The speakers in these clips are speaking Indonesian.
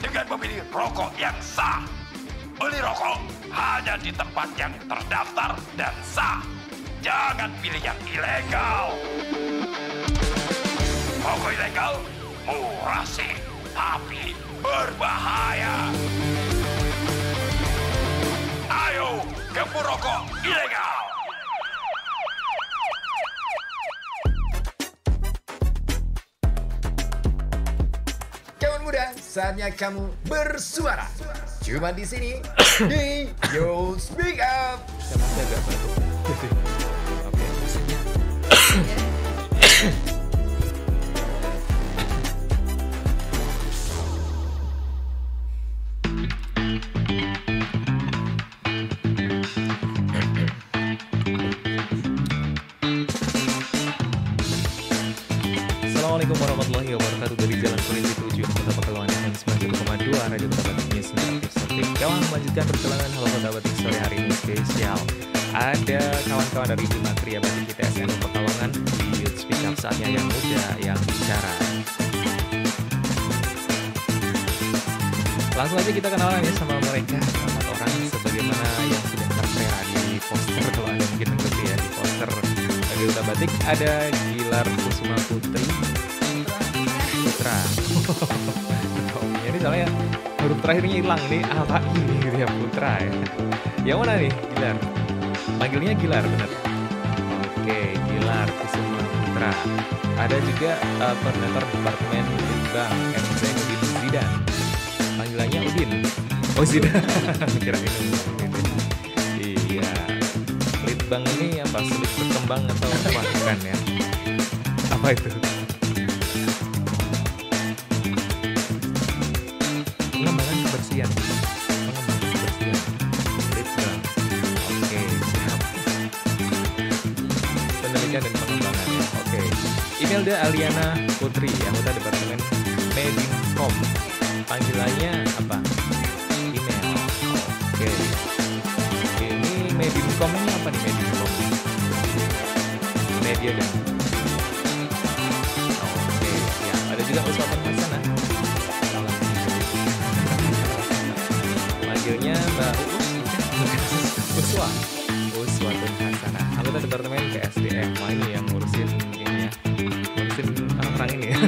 dengan memilih rokok yang sah. Beli rokok hanya di tempat yang terdaftar dan sah. Jangan pilih yang ilegal. Rokok ilegal murah sih, tapi berbahaya. Ayo, gempur rokok ilegal. Kawan muda, saatnya kamu bersuara. Cuma di sini di Yo Speak Up. Saya masih agak batuk. Oke. Assalamualaikum warahmatullahi wabarakatuh. Dari Jalan Kelinci tujuan Kota Pekalongan FM 91,2 Radio Kota Batik News Interaktif Sportif. Kawan melanjutkan perjalanan Halo Kota Batik sore hari ini spesial. Ada kawan-kawan dari Hima Kriya Batik ITSN Pekalongan di Youth Speak Up, saatnya yang muda yang bicara. Langsung aja kita kenalan ya sama mereka 4 orang sebagaimana yang sudah tertera di poster. Kalau Anda mungkin mengikuti ya di poster Radio Kota Batik ada Gilar Kusuma Putri Putra. Ini soalnya huruf terakhirnya hilang nih, apa ini gitu ya, Putra ya. Yang mana nih Gilar? Panggilnya Gilar benar. Oke, Gilar Kusuma Putra. Ada juga koordinator Departemen Litbang M. Zainuddin Zidan. Panggilannya Udin. Oh Zidan. Kirain Udin. Iya. Litbang ini apa? Sulit berkembang atau apa? Bukan ya? Apa itu? Pengembangan kebersihan. Pengembangan kebersihan. Litbang. Oke, siap. Penelitian dan pengembangan ya. Oke. Imelda Aliana Putri, anggota Departemen Medinkom. Panggilannya apa? Email. Oke. Ini Medinkom ini apa nih Medinkom? Media dan. Oke, siap. Ada juga Uswatun Hasanah. Manggilnya Mbak Uswatun Hasanah. Anggota Departemen KSDM. Wah, ini yang ngurusin ini ya. Ngurusin orang-orang ini ya.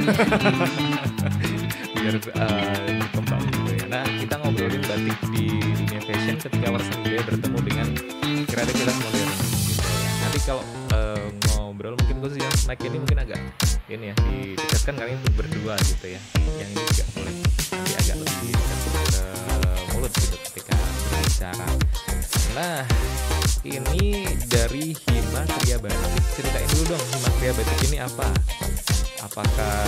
Biar berkembang gitu ya. Nah, kita ngobrolin batik di dunia fashion ketika warisan budaya bertemu dengan kreativitas modern gitu ya. Nanti kalau ngobrol mungkin khusus yang mic ini mungkin agak ini ya didekatkan kali ini berdua gitu ya. Yang ini juga boleh nanti agak lebih dekat ke mulut gitu ketika berbicara. Nah, ini dari Hima Kriya Batik. Ceritain dulu dong Hima Kriya Batik ini apa? Apakah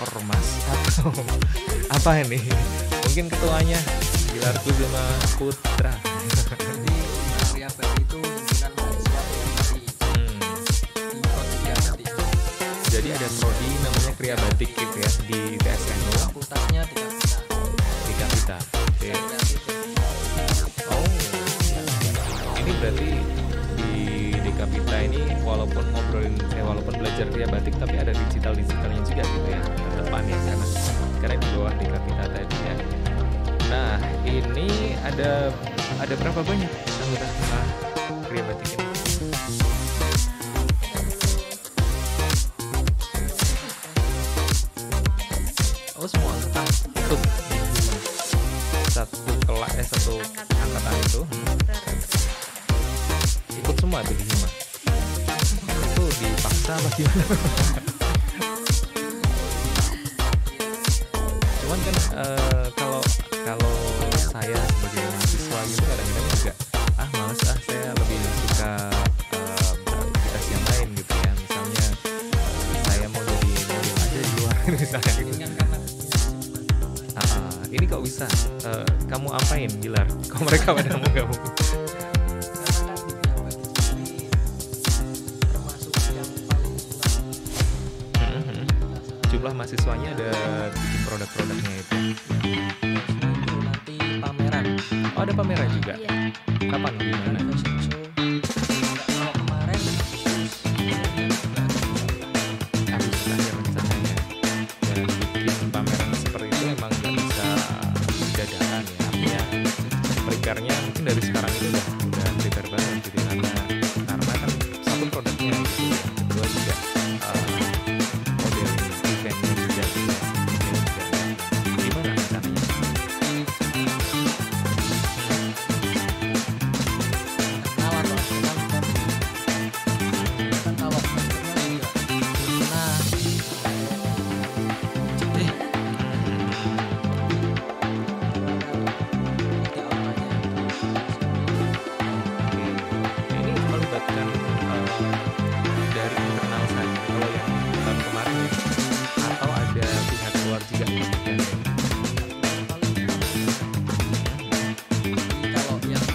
ormas atau apa ini? Mungkin ketuanya Gilar Kusuma Putra. Jadi Kriya Batik itu himpunan mahasiswa yang di Kriya Batik. Jadi ada prodi namanya Kriya Batik gitu ya di TSNU. Fakultasnya di Kapita. Di Kapita. Oke. Oh, ini berarti di Kapita ini walaupun walaupun belajar Kriya Batik tapi ada digitalnya juga gitu ya ke depan ya karena di bawah di Kapita tadi ya. Nah, ini ada berapa banyak anggota Kriya Batik ini? Oh, semua anggota ikut di Hima. Satu angkatan itu ikut semua tuh di Hima. Itu dipaksa apa gimana? Cuman kan kalau saya sebagai mahasiswa gitu kadang-kadang juga males saya lebih suka beraktivitas yang lain gitu ya. Misalnya saya mau jadi model aja di luar misalnya gitu. Ini kok bisa kamu apain Gilar? Kok mereka pada mau gabung? Jumlah mahasiswanya ada bikin produk-produknya itu. Nanti pameran. Oh, ada pameran juga. Iya. Kapan? Di mana? Fashion show. Kalau kemarin Agustus akhir rencananya. Dan bikin pameran seperti itu emang nggak prepare-nya mungkin dari sekarang itu udah prepare banget gitu karena kan satu produknya gitu, yang kedua juga model eventnya juga gitu ya. Ini juga gimana rencananya? Kenal atau kenal bukan? Kan kalau masternya juga pernah jadi Ini melibatkan dari internal saja kalau yang tahun kemarin ya, atau ada pihak luar juga yang gandeng? kalau yang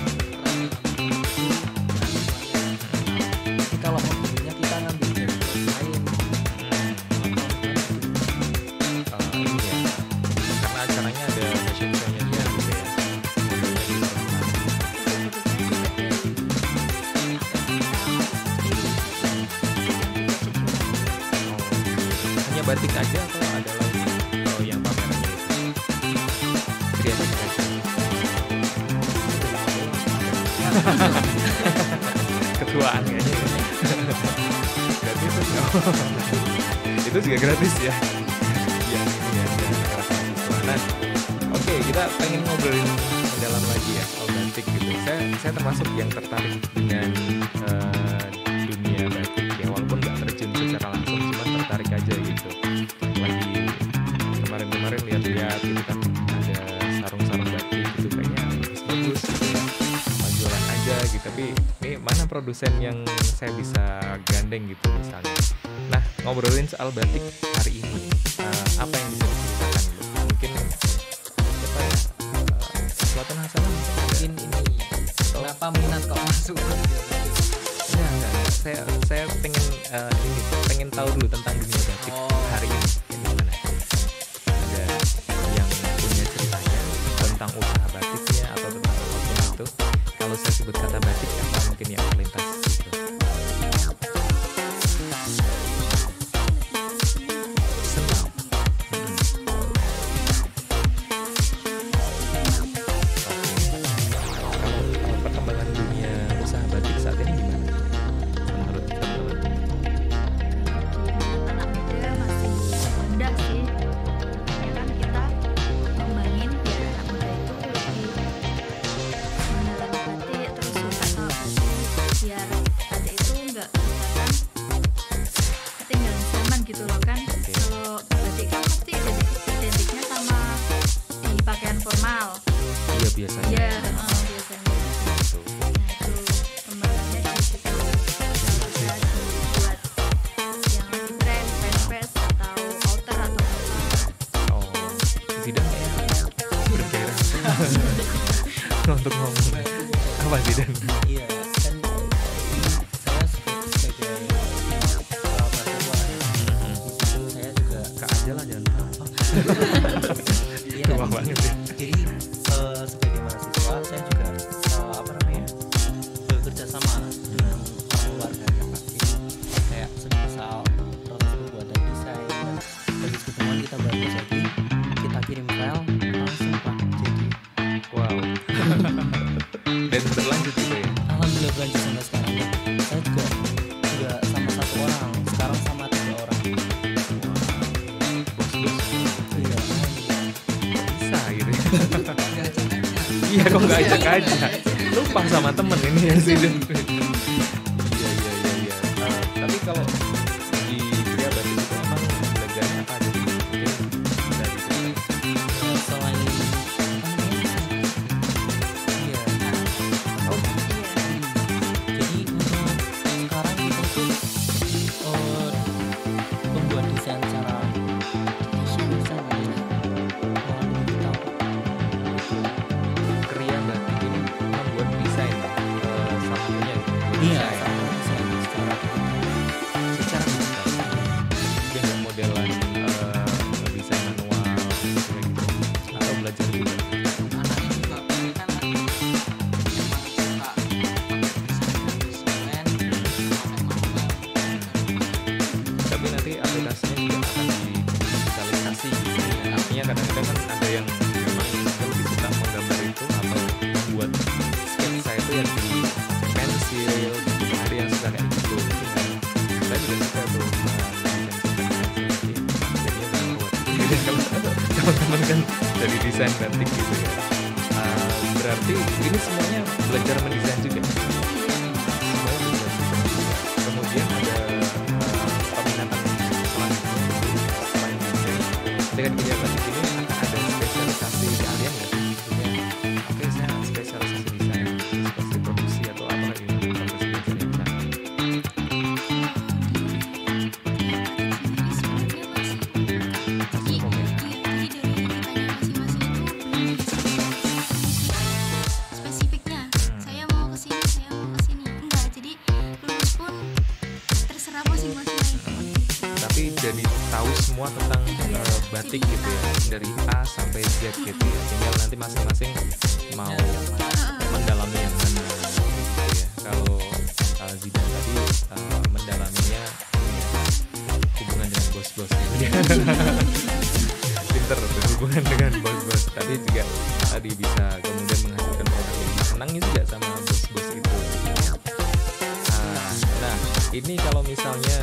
jadi kalau mobilnya kita ngambil dari klub lain Ini ya, karena acaranya ada fashion show-nya juga gitu ya. Modelnya di tahun kemarin. Hanya batik aja atau ada lagi kalau yang pamerannya itu? Jadi ada batik aja. Ketuaan kayaknya ya. Gratis tuh. Itu juga gratis ya. Iya, ini ya acara mahasiswa. Nah, oke, kita pengen ngobrolin mendalam lagi ya soal batik gitu. Saya termasuk yang tertarik dengan dunia batik ya, walaupun nggak terjun secara langsung, cuma tertarik aja gitu. Lagi kemarin lihat-lihat gitu kan, ada sarung-sarung batik gitu, kayaknya bagus gitu ya. Jualan aja gitu, tapi ini mana produsen yang saya bisa gandeng gitu misalnya. Nah, ngobrolin soal batik hari ini, apa yang bisa diceritakan gitu? Mungkin siapa ya? Sultan Hasanah mungkin ada. mungkin ini kenapa minat kok masuk Enggak. Saya pengen tahu dulu tentang dunia batik hari ini. Gimana? Ada yang punya ceritanya tentang usaha batiknya atau tentang apapun itu. Kalau saya sebut kata batik, apa mungkin yang terlintas gitu? Senam. Kalau perkembangan dunia usaha batik saat ini gimana? Menurut teman-teman? Anak muda masih rendah sih, ya kan kita kembangin biar anak muda itu lebih mendalami batik, terus suka sama batik, biar batik itu nggak kelihatan ketinggalan zaman gitu loh kan. Kalau batik kan pasti identiknya sama di pakaian formal Iya biasanya. ya, biasanya. Gitu. Nah itu kembangannya di situ. Kalau bisa dibuat yang lagi tren, fanfest atau outer atau apa. Oh, Zidan kayaknya bergairah untuk ngomong apa Zidan? iya kan saya sebagai mahasiswa itu saya juga Kak aja lah jangan apa. iya Tua kan? banget ya. Jadi sebagai mahasiswa saya juga bekerja sama dengan keluarga ya Pak. Jadi kayak semisal proses pembuatan desain dan habis ketemuan kita baru jadi kita kirim file langsung Pak. Jadi Wow. Dan berlanjut gitu ya. alhamdulillah berlanjut sampai sekarang ya. Saya juga sama satu orang, sekarang sama 3 orang. Bos-bos Iya, alhamdulillah. bisa gitu ya. Iya kok nggak ajak aja. Lupa sama temen ini ya Zidan. Iya. Tapi kalau di Kria Batik itu emang belajarnya apa aja sih? Mungkin bisa diceritain. Ya, selain apa namanya? Iya. Atau Jadi untuk sekarang kita tuh membuat desain secara desain ya. Kita Kria Batik ini membuat desain salah satunya gitu. iya Desain sama desain secara secara digital. Dia nggak modelan desain manual gitu kayak gitu. Atau belajar juga. anak ini juga ini kan lagi emang suka pakai desain pakai manual. Tapi nanti aplikasinya juga akan digitalisasi gitu ya. Artinya kadang-kadang kan ada yang memang lebih suka menggambar itu atau membuat teman-teman kan dari desain batik gitu ya. Berarti ini semuanya belajar mendesain juga. Semuanya belajar mendesain juga. Kemudian ada peminatan selanjutnya selain desain. Dengan kerja batik ini akan ada spesialisasi kalian nggak sih? Maksudnya, oke saya spesialisasi desain, seperti produksi atau apa gitu. Proses belajarnya di sana. Spesifiknya saya mau kesini, saya mau kesini, enggak, jadi lulus pun terserah masing-masing. Tapi jadi tahu semua tentang batik gitu ya, dari A sampai Z gitu ya, tinggal nanti masing-masing mau mendalami yang mana gitu ya. Kalau Zidan tadi mendalaminya ini ya, hubungan dengan bos-bos gitu ya. Pinter berhubungan dengan bos-bos, tapi juga tadi bisa kemudian menghasilkan produk yang disenangi juga sama bos-bos itu. Nah ini kalau misalnya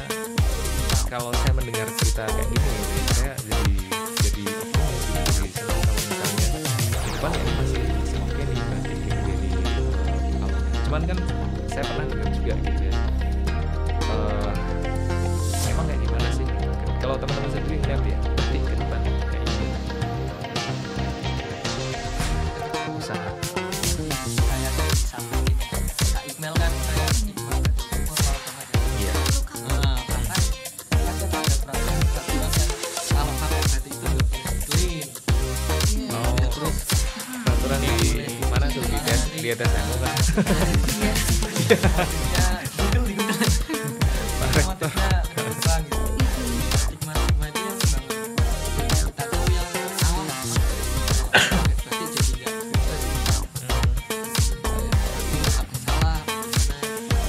kalau saya mendengar cerita kayak gini gitu ya, saya jadi optimis gitu, jadi senang kalau misalnya ke depan ini masih oke nih batik gitu jadi apa. Cuman kan saya pernah dengar juga gitu ya, emang kayak gimana sih kalau teman-teman sendiri ngeliat ya batik ke depan kayak gimana usaha. Kayak disampaikan Kak Iqbal kan kayak Iqbal formal banget ya. Iya. Bahkan ada peraturan kalau pakai batik itu nggak boleh digituin. Oh, Terus peraturan di mana tuh di atas kamu kan. motifnya di Google Pak Rektor. motifnya berubah gitu. Stigma itu yang bangun kita tuh yang awal pakai batik jadi nggak bisa salah.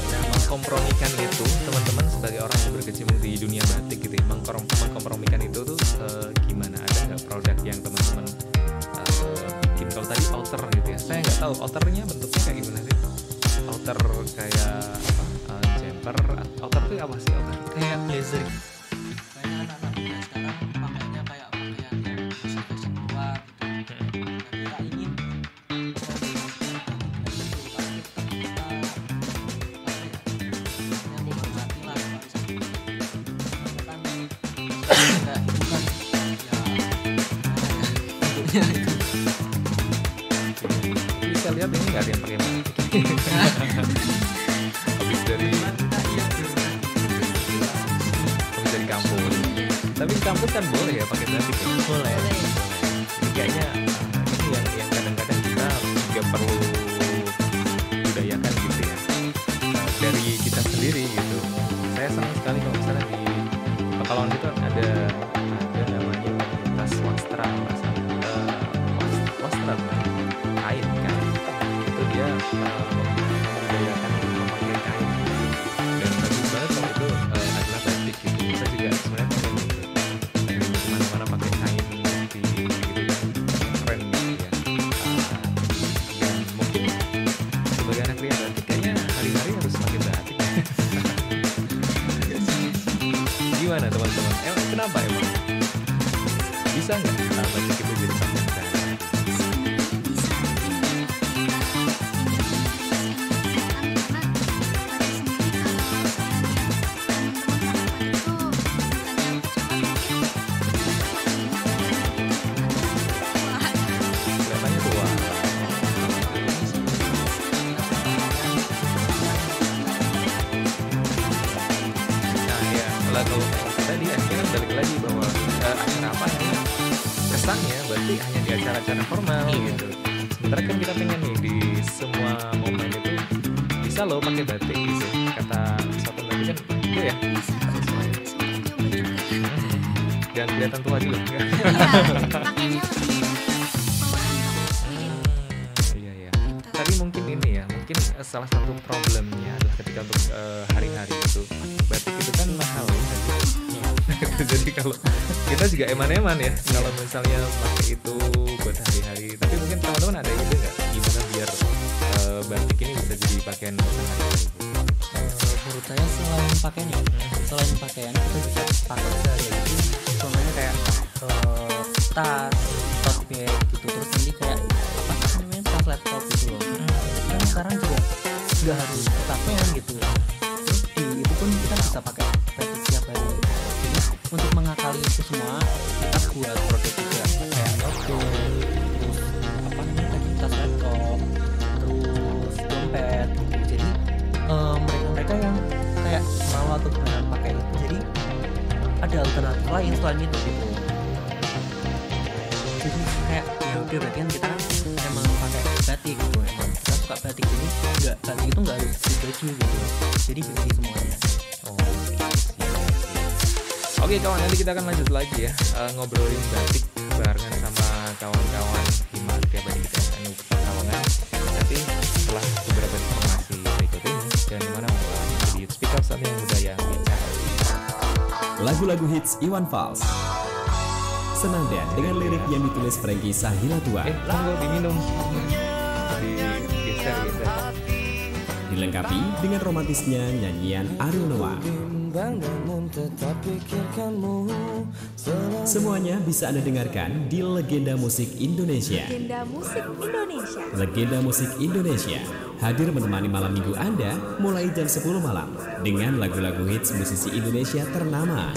Nah, mengkompromikan itu teman-teman sebagai orang yang berkecimpung di dunia batik gitu ya, mengkompromikan itu tuh gimana, ada nggak produk yang teman-teman bikin? Kalau tadi outer gitu ya, saya nggak tahu outernya bentuknya kayak gimana sih. Outer kayak apa, jumper, outer itu apa sih outer? Kayak blazer kayaknya anak-anak muda sekarang pakainya kayak pakaian yang fashion luar gitu. Dan kita ingin menghormati lah Tapi saya lihat ini nggak ada yang pakai batik. Habis dari kampus. Tapi di kampus kan boleh ya pakai batik ya? boleh Ini kayaknya ini yang kadang-kadang kita juga perlu budayakan gitu ya, dari kita sendiri gitu. Saya senang sekali kalau misalnya di Pekalongan itu ada namanya komunitas wastra, wastra bukan? Kain kan, itu dia membudayakan memakai kain dan bagus banget kalau itu adalah batik gitu. Saya juga sebenarnya pengen gitu, pengen kemana-mana pakai kain seperti gitu kan, keren gitu ya. Dan mungkin sebagai anak pria batik kayaknya hari-hari harus pakai batik. Gimana teman-teman? Kenapa emang? Bisa nggak batik itu jadi pakaian sehari-hari? Kelihatannya tua. Nah ya, kalau tadi akhirnya balik lagi bahwa acara apa nih kesannya berarti hanya di acara-acara formal gitu. Sementara kan kita pengen nih di semua momen itu bisa loh pakai batik gitu. Kata satu tadi kan itu ya. Jangan kelihatan tua juga. Pakainya lebih Iya ya. Tapi mungkin ini ya, mungkin salah satu problemnya adalah ketika untuk hari-hari itu batik itu kan mahal ya. Jadi kalau kita juga eman-eman ya kalau misalnya pakai itu buat hari-hari. Tapi mungkin teman-teman ada ide nggak gimana biar batik ini bisa jadi pakaian sehari-hari? menurut saya selain pakaian kita bisa pakai sehari-hari itu contohnya kayak tas tote bag gitu, terus nanti kayak apa namanya tas laptop gitu loh. Kan sekarang juga nggak harus kecapean gitu. Terus di itu pun kita bisa pakai batik tiap hari. Jadi untuk mengakali itu semua kita buat produk juga kayak tote bag, terus apa namanya tadi tas laptop, terus dompet gitu. Jadi mereka-mereka yang kayak mau atau benar pakai itu, jadi ada alternatif lain selain itu gitu. Jadi kayak ya udah berarti kan kita emang pakai batik gitu, emang kita suka batik, jadi nggak batik itu nggak harus di baju gitu, jadi beli semuanya. Oke kawan, nanti kita akan lanjut lagi ya, ngobrolin batik barengan sama kawan-kawan Hima Arya Batik SNU Pekalongan. Nanti setelah beberapa informasi berikut ini, jangan kemana di Speak Up, saatnya budaya bicara. Lagu-lagu hits Iwan Fals. Senada dengan lirik yang ditulis Frankie Sahilatua. Tunggu diminum. Digeser. Dilengkapi dengan romantisnya nyanyian Ariel Noah. Semuanya bisa Anda dengarkan di Legenda Musik Indonesia. Legenda Musik Indonesia. Legenda Musik Indonesia hadir menemani malam minggu Anda mulai jam 10 malam dengan lagu-lagu hits musisi Indonesia ternama.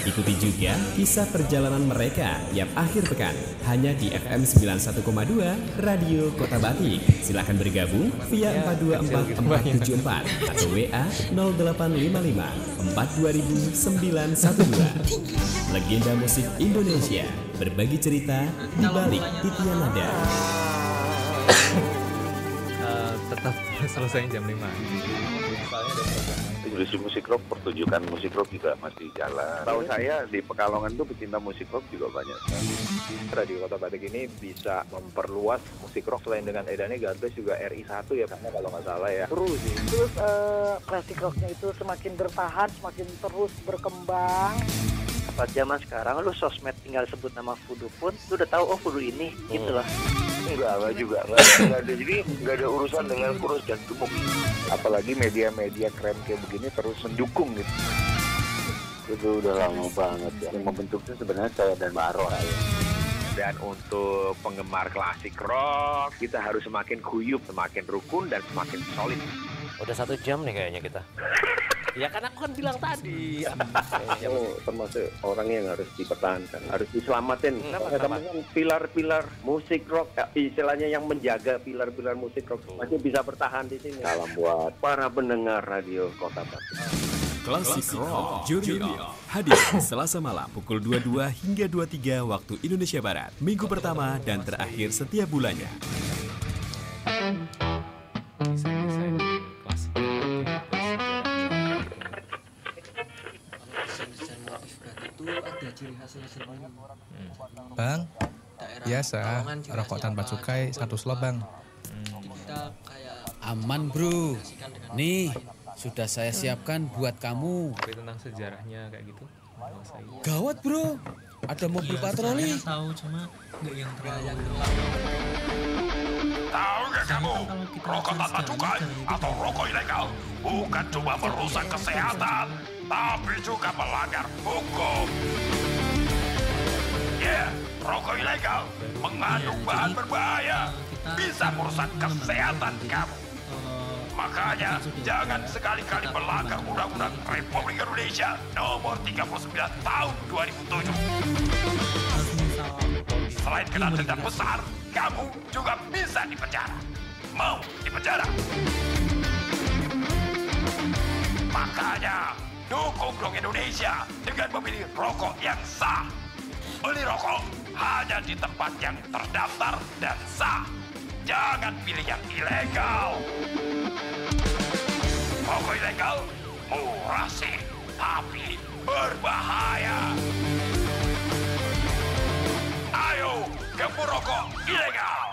Ikuti juga kisah perjalanan mereka tiap akhir pekan hanya di FM 91,2 Radio Kota Batik. Silakan bergabung via 424474 atau WA 0855 4200912. Legenda Musik Indonesia, berbagi cerita di balik titian nada. Tetap selesai jam 5. Industri musik rock, pertunjukan musik rock juga masih jalan. Tahu saya di Pekalongan tuh pecinta musik rock juga banyak sekali. Radio Kota Batik ini bisa memperluas musik rock selain dengan edannya Gardas juga RI1 ya, karena kalau nggak salah ya. Terus klasik rocknya itu semakin bertahan, semakin terus berkembang. Pas zaman sekarang lu sosmed tinggal sebut nama Fudu pun lu udah tahu oh Fudu ini gitu loh. Enggak juga. Jadi nggak ada urusan dengan kurus dan gemuk. Apalagi media-media keren kayak begini terus mendukung gitu. Itu udah lama banget ya. Yang membentuknya sebenarnya saya dan Baro ya. Dan untuk penggemar klasik rock, kita harus semakin guyup, semakin rukun, dan semakin solid. Udah 1 jam nih kayaknya kita. Ya kan aku kan bilang tadi. Termasuk orang yang harus dipertahankan, harus diselamatin. Karena pilar-pilar musik rock, istilahnya yang menjaga pilar-pilar musik rock masih bisa bertahan di sini. Salam buat para pendengar Radio Kota Batik. Klasik Rock Junior hadir Selasa malam pukul 22 hingga 23 waktu Indonesia Barat. Minggu pertama dan terakhir setiap bulannya. Bang, biasa rokok tanpa cukai 1 slot bang. Aman bro, nih sudah saya siapkan buat kamu. Tentang sejarahnya kayak gitu. Gawat bro, ada mobil patroli. Tahu cuma nggak yang terlalu. Tahu nggak kamu, rokok tanpa cukai atau rokok ilegal bukan cuma merusak kesehatan, tapi juga melanggar hukum. Ya, rokok ilegal mengandung bahan berbahaya, bisa merusak kesehatan kamu. Makanya jangan sekali-kali melanggar Undang-Undang Republik Indonesia Nomor 39 Tahun 2007. Selain kena denda besar, kamu juga bisa dipenjara. Mau dipenjara? Makanya dukung dong Indonesia dengan memilih rokok yang sah. Beli rokok hanya di tempat yang terdaftar dan sah. Jangan pilih yang ilegal. Rokok ilegal murah sih, tapi berbahaya. Ayo, gempur rokok ilegal.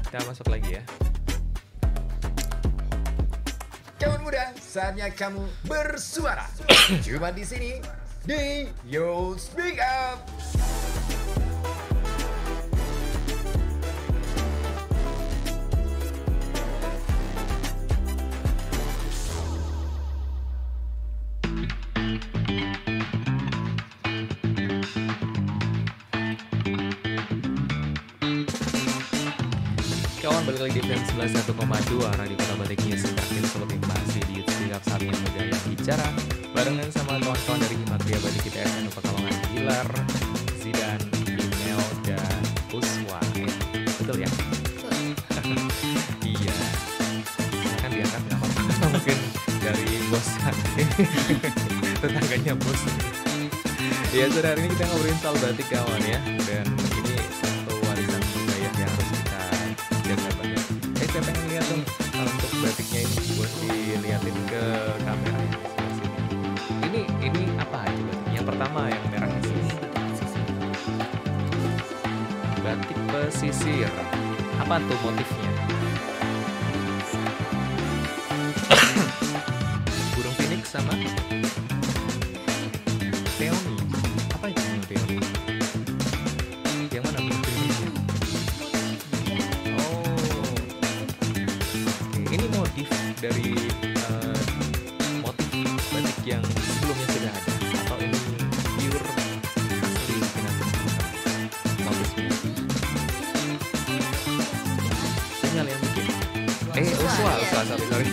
Kita masuk lagi ya. Kawan muda, saatnya kamu bersuara. Cuma di sini di Yo Speak Up. kawan, balik lagi di FM 91,2 Radio Kota Batik News. Terakhir selebih masih di setiap saatnya muda yang bicara barengan sama kawan-kawan dari Himatria Batik kita FM Pekalongan, Gilar, Zidan, Imel, dan Uswa. Betul ya? Iya. Kan diangkat nggak apa-apa. Mungkin dari bos tetangganya bos. Ya sudah, hari ini kita ngobrolin soal batik kawan ya. Dan ini satu warisan budaya yang harus kita jaga banget. Saya pengen lihat dong untuk batiknya ini, buat dilihatin ke kamera ya. Ini apa aja batik? Yang pertama yang merah ini batik pesisir. Apa tuh motifnya? Burung phoenix sama peony. Apa itu peony? Yang mana burung phoenixnya? Oh, ini motif dari motif batik yang sebelumnya sudah ada, atau ini pure asli bikinan motifnya? Sinyal yang bikin. Uswa, sorry.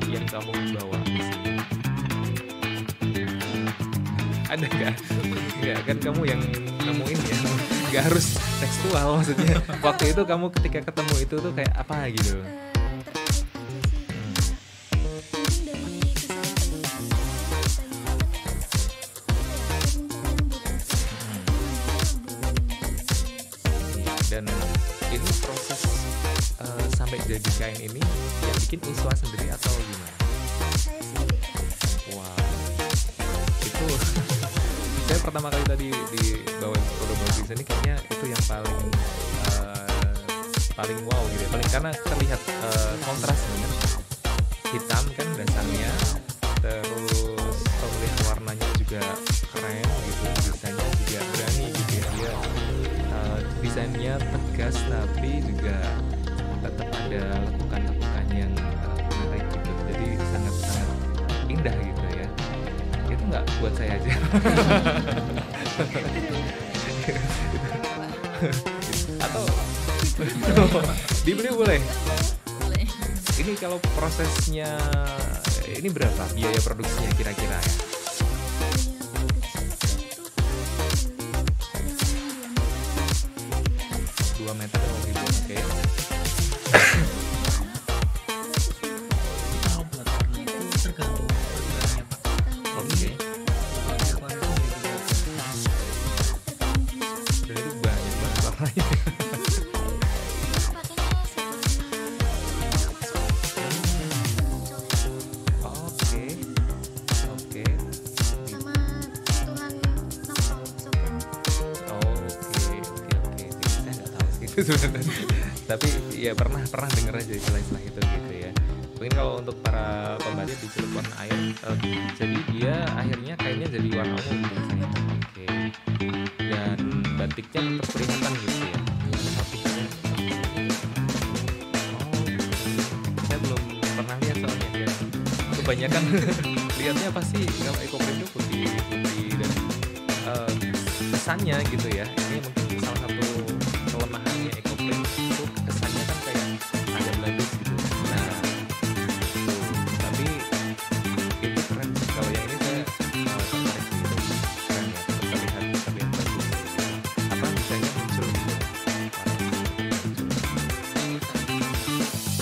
Yang kamu bawa di sini ada nggak? Nggak kan, kamu yang nemuin ya, nggak harus tekstual maksudnya. Waktu itu kamu ketika ketemu itu tuh kayak apa gitu? Dan ini proses sampai jadi kain ini yang bikin Uswa sendiri atau gimana? Wow, itu saya pertama kali tadi dibawain produk di sini, kayaknya itu yang paling wow gitu ya. Paling karena terlihat kontrasnya, hitam kan dasarnya, terus pemilihan warnanya juga keren gitu, desainnya juga berani gitu ya. Dia desainnya tegas tapi juga tetap ada lekukan-lekukan yang menarik gitu, jadi sangat-sangat indah gitu ya. Itu nggak buat saya aja. Atau dibeli boleh? Ini kalau prosesnya ini berapa biaya produksinya kira-kira ya? 2 meter ribu, oke. Tapi ya pernah denger aja istilah-istilah itu gitu ya. Mungkin kalau untuk para pembatik di Cilegon air, jadi dia akhirnya kainnya jadi warna ungu gitu. Oke. Dan batiknya tetap kelihatan gitu ya. Saya belum pernah lihat soalnya ya. Kebanyakan lihatnya pasti kalau ekoprint itu putih dan kesannya gitu ya. Ini mungkin salah satu kelemahannya ekoprint itu, kesannya kan kayak ada belabis gitu. Nah, tapi itu keren sih. Kalau yang ini saya tertarik sih, itu keren ya, terlihat bagus. Apa desainnya muncul gitu,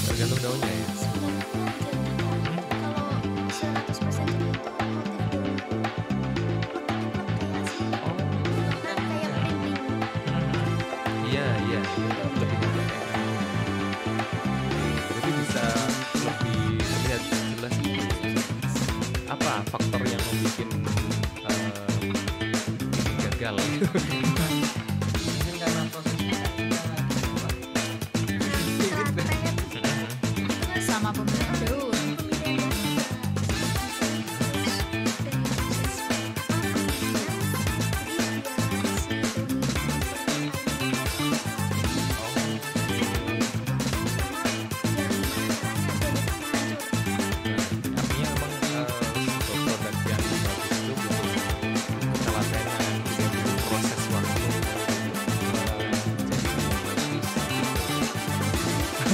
tergantung daunnya ya. Faktor yang membuat ini gagal. Mungkin karena prosesnya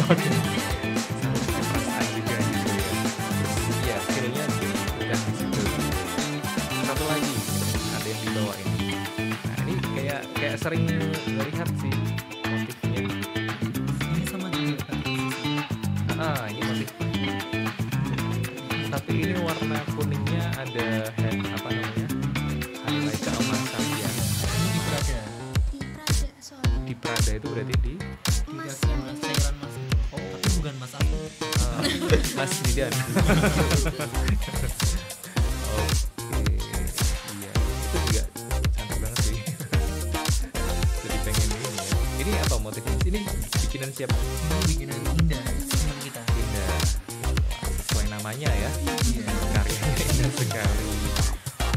Oke. Sampai perasaan juga gitu ya. Terus ya feel-nya udah di situ. Satu lagi ada yang di bawah ini. Nah ini kayak sering melihat sih motifnya. Ini sama juga kan. Ini motif. Tapi ini warna kuningnya ada highlight keemasan ya. Ini di Prada. Di Prada itu berarti di cairan Mas. Oh, tapi bukan Mas aku. Mas Didan. Oke, iya itu juga cantik banget sih. Jadi pengen ini ya. Ini apa motifnya? Ini bikinan siapa? Ini bikinan Indah, teman kita. Indah. Sesuai namanya ya. Iya. Karyanya indah sekali.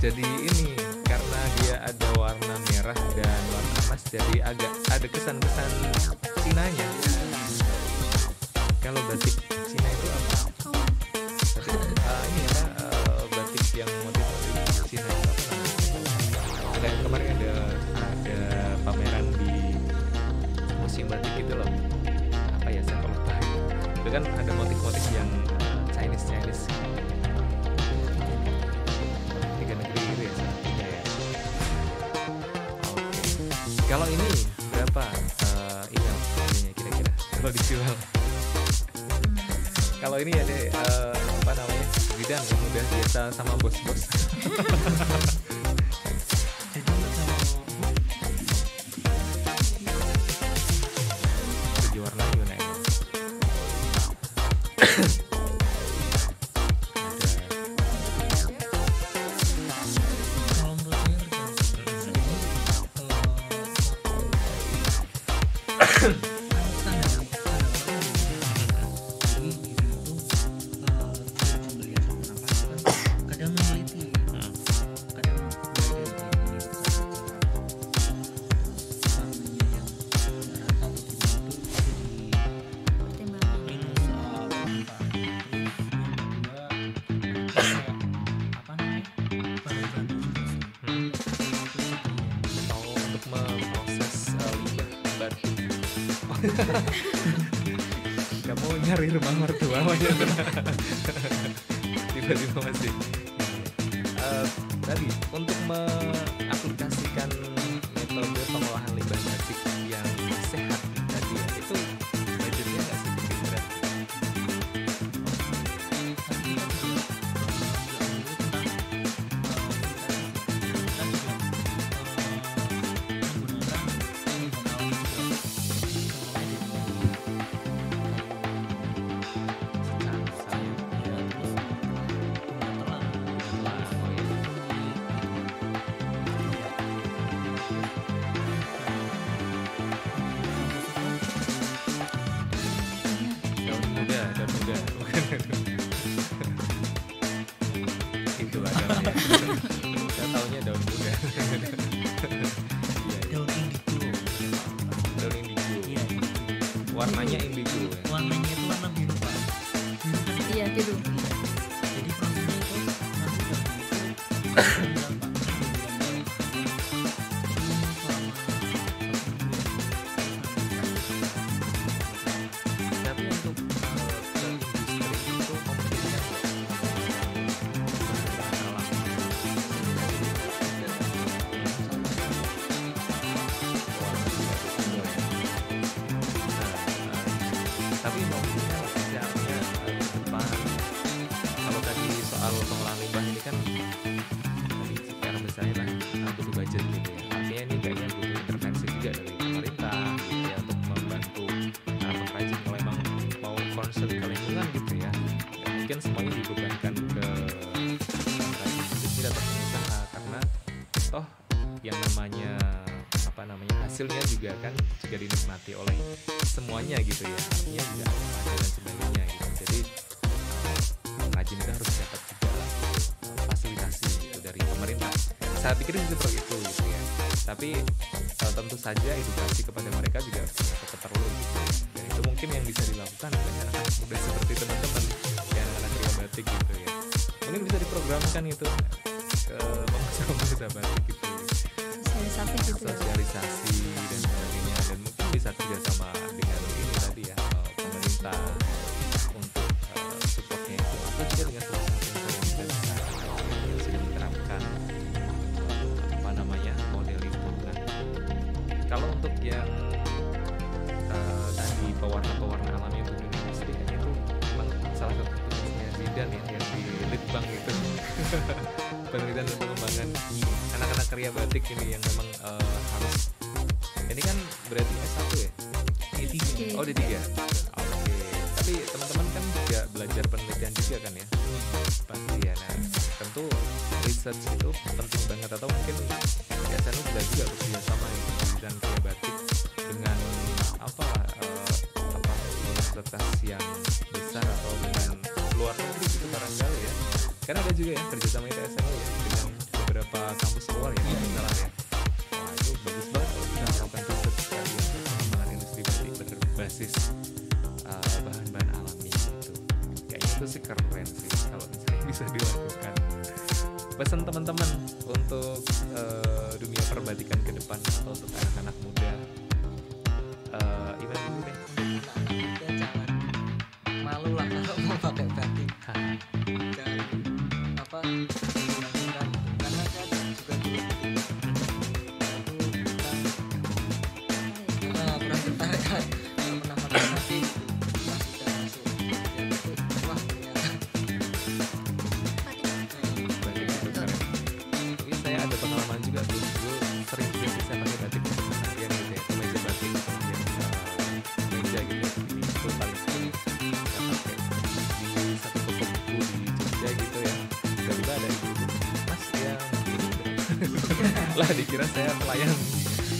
Jadi ini karena dia ada warna merah dan warna emas, jadi agak ada kesan-kesan Cinanya. Kalau batik Cina itu apa? Ini batik yang motif-motif Cina itu apa namanya? Kayak kemarin ada pameran di museum batik gitu loh. Apa ya saya lupa. Itu kan ada motif-motif yang Chinese. Tiga negeri gitu ya sepertinya ya. Oke. Kalau ini berapa email harganya kira-kira kalau dijual? Kalau ini ada apa namanya? Zidan yang udah biasa sama bos-bos. Segi warna gimana ya? Kalau menurut saya kadang meneliti, kadang untuk memproses limbah batu. Kamu nyari rumah mertua aja. Tiba-tiba masih. Tadi untuk mengaplikasikan metode pengolahan limbah batik yang sehat tadi ya, itu budgetnya nggak sih kira-kira? Daun muda. Itu adanya. Saya taunya daun muda. daun indigo. Daun indigo. Iya. Warnanya indigo ya. Warnanya itu warna biru Pak. Biru kan? Iya, biru. Jadi prosesnya itu nanti daun itu Tapi untuk ke industri itu memungkinkan tapi memungkinkan misalnya ke depan kalau tadi soal pengolahan limbah ini kan tadi secara besarnya lah butuh budget gitu ya. Artinya ini kayaknya butuh intervensi juga dari pemerintah gitu ya untuk membantu para pengrajin kalau emang mau concern ke lingkungan gitu ya. Ya mungkin semuanya dibebankan ke pengrajin kecil atau pengusaha karena toh yang namanya hasilnya juga kan juga dinikmati oleh semuanya gitu ya. Artinya juga ada dan sebagainya gitu. Jadi pengrajin itu harus dapat juga fasilitasi gitu dari pemerintah. Saya pikir seperti itu gitu ya. Tapi tentu saja edukasi kepada mereka juga tetap perlu gitu. Dan itu mungkin yang bisa dilakukan oleh anak-anak muda seperti teman-teman ya, anak-anak Ria Batik gitu ya. Mungkin bisa diprogramkan itu ke pengusaha batik gitu. Sosialisasi gitu ya. Sosialisasi dan sebagainya, dan mungkin bisa kerjasama dengan ini tadi ya, pemerintah Kalau untuk yang tadi pewarna alami untuk dunia industri kan itu memang salah satu tugasnya Zidane yang di Litbang itu penelitian dan pengembangan anak-anak karya batik ini yang memang harus ini kan berarti S1 ya? D3. Oh D3. Oke. Tapi teman-teman kan juga belajar penelitian juga kan ya? Pasti ya. Nah tentu research itu penting banget, atau mungkin ya SNU sudah juga bekerja sama dan karya batik dengan universitas yang besar atau dengan luar negeri gitu barangkali ya. Karena ada juga ya kerjasama SNU ya dengan beberapa kampus luar ya, salah ya. Wah itu bagus banget kalau kita melakukan research sekali ya, pengembangan industri batik berbasis bahan-bahan alami gitu. Kayaknya itu sih keren sih kalau misalnya bisa dilakukan. Pesan teman-teman untuk dunia perbatikan ke depan atau untuk anak-anak muda, Iwan dulu deh. Jangan malu lah kalau mau pakai batik. Jangan dilakukan, karena saya juga dulu kurang tertarik kalau pernah pakai batik masih tidak masuk. Wah ternyata tapi saya ada pengalaman juga dulu sering sih saya pakai batik keseharian gitu ya, kemeja batik yang meja gitu ini itu paling sering saya pakai di satu toko buku di Jogja gitu ya. Tiba-tiba ada ibu-ibu, mas yang ini lah dikira saya pelayan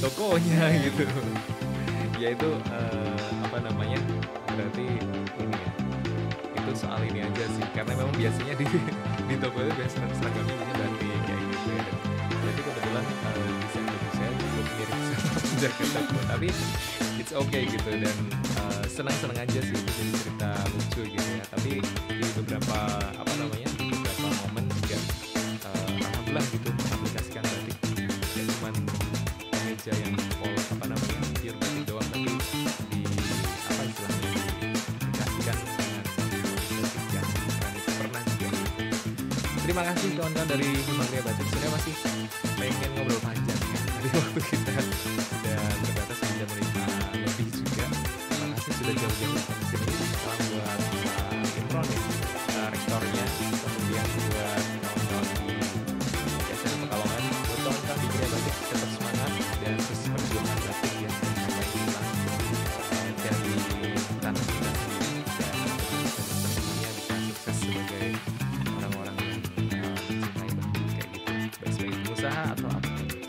tokonya gitu. Ya itu berarti ini ya, itu soal ini aja sih, karena memang biasanya di toko itu biasanya seragamnya punya batik kayak gitu ya. Jadi kebetulan desain baju saya cukup mirip sama jaket aku, tapi it's okay gitu, dan senang-senang aja sih itu jadi cerita lucu gitu ya. Tapi di beberapa beberapa momen juga alhamdulillah gitu mengaplikasikan batik, ya cuman meja yang pure batik doang, tapi di istilahnya dikasihkan dengan batik yang pernah juga. Terima kasih kawan-kawan dari Hima Karya Batik. Sebenarnya masih pengen ngobrol panjang ya, tapi waktu kita dan terbatas 1 jam lebih juga. Terima kasih sudah jauh-jauh datang ke sini. Salam buat Imron ya, rektornya, kemudian buat kawan-kawan di SN Pekalongan, buat kawan-kawan di Karya Batik tetap semangat dan terus perjuangan batik yang sampai hilang dari tanah kita sendiri, dan tentunya bisa sukses sebagai orang-orang yang mencintai batik kayak gitu, baik sebagai pengusaha atau apapun itu.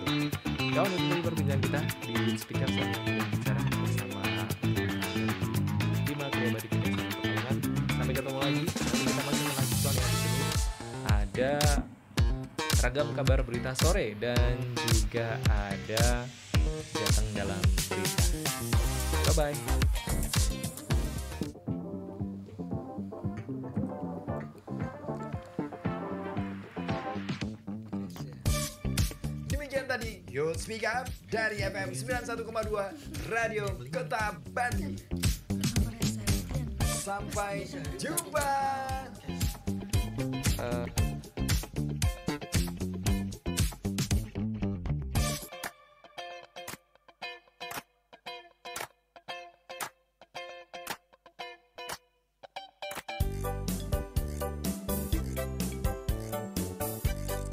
Kawan, itu tadi perbincangan kita di speaker saya yang bicara bersama Hima Karya Batik di SN Pekalongan. Sampai ketemu lagi. Nanti kita masih melanjutkan yang di sini ada ragam kabar berita sore dan juga ada datang dalam berita. Bye bye. Demikian tadi Youth Speak Up dari FM 91,2 Radio Kota Bandung. Sampai jumpa.